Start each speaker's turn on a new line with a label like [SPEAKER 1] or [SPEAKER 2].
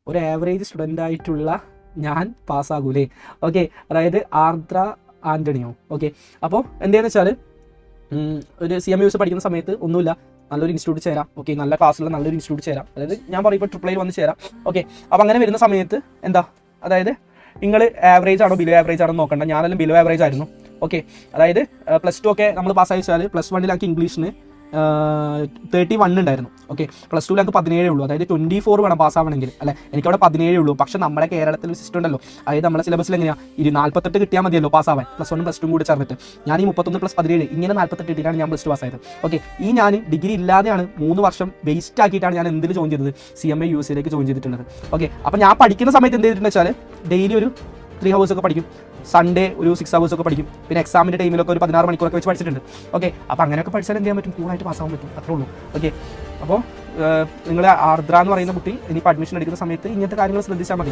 [SPEAKER 1] ഒരു average student ആയിട്ടുള്ള ഞാൻ പാസ്സാകൂലേ? ഓക്കെ, അതായത് ആർദ്ര ആൻ്റണിയോ. ഓക്കെ, അപ്പോൾ എന്താണെന്ന് വെച്ചാൽ ഒരു CMUS പഠിക്കുന്ന സമയത്ത് ഒന്നുമില്ല, നല്ലൊരു ഇൻസ്റ്റിറ്റ്യൂട്ട് ചേരാം. ഓക്കെ, നല്ല ക്ലാസ്സുള്ള നല്ലൊരു ഇൻസ്റ്റിറ്റ്യൂട്ട് ചേരാം. അതായത് ഞാൻ പറയുമ്പോൾ ട്രിപ്പിൾ വന്ന് ചേരാം. ഓക്കെ, അപ്പോൾ അങ്ങനെ വരുന്ന സമയത്ത് എന്താ, അതായത് നിങ്ങൾ ആവറേജ് ആണോ ബിലോ ആവറേജ് ആണോ നോക്കണ്ട. ഞാനെല്ലാം ബിലോ ആവറേജ് ആയിരുന്നു. ഓക്കെ, അതായത് +2 ഒക്കെ നമ്മൾ പാസ്സായി വെച്ചാൽ +1 എനിക്ക് ഇംഗ്ലീഷിന് 31 ഉണ്ടായിരുന്നു. ഓക്കെ, +2 എനിക്ക് 17 ഉള്ളൂ. അതായത് 24 വേണം പാസ്സാവണമെങ്കിൽ, അല്ലെ? എനിക്കവിടെ 17 ഉള്ളൂ. പക്ഷെ നമ്മുടെ കേരളത്തിൽ സിസ്റ്റം ഉണ്ടല്ലോ, അതായത് നമ്മുടെ സിലബസിൽ എങ്ങനെയാണ് 48 കിട്ടിയാൽ മതിയല്ലോ പാസ്സാവാൻ, +1 +2 കൂടി ചേർന്നിട്ട്. ഞാൻ ഈ 31 + 17 ഇങ്ങനെ 48 കിട്ടിയിട്ടാണ് ഞാൻ +2 പാസ്സായത്. ഓക്കെ, ഈ ഞാൻ ഡിഗ്രി ഇല്ലാതെയാണ് 3 വർഷം വേസ്റ്റ് ആക്കിയിട്ടാണ് ഞാൻ എന്തിൽ ജോയിൻ ചെയ്തത്, CMA USAയിലേക്ക് ജോയിൻ ചെയ്തിട്ടുള്ളത്. ഓക്കെ, അപ്പോൾ ഞാൻ പഠിക്കുന്ന സമയത്ത് എന്ത് ചെയ്തിട്ടുണ്ടെന്ന് വെച്ചാൽ ഡെയിലി ഒരു 3 hours ഒക്കെ പഠിക്കും, സൺഡേ ഒരു 6 hours ഒക്കെ പഠിക്കും, പിന്നെ എക്സാമിൻ്റെ ടൈമിലൊക്കെ ഒരു 16 മണിക്കൂറൊക്കെ വെച്ച് പഠിച്ചിട്ടുണ്ട്. ഓക്കെ, അപ്പോൾ അങ്ങനെയൊക്കെ പഠിച്ചാൽ എന്ത് ചെയ്യാൻ പറ്റും, കൂളായിട്ട് പാസ്സാവാൻ പറ്റും, അത്രേ ഉള്ളൂ. ഓക്കെ, അപ്പോൾ നിങ്ങൾ ആർദ്ര എന്ന് പറയുന്ന കുട്ടി ഇനിയിപ്പോൾ അഡ്മിഷൻ എടുക്കുന്ന സമയത്ത് ഇങ്ങനത്തെ കാര്യങ്ങൾ ശ്രദ്ധിച്ചാൽ മതി.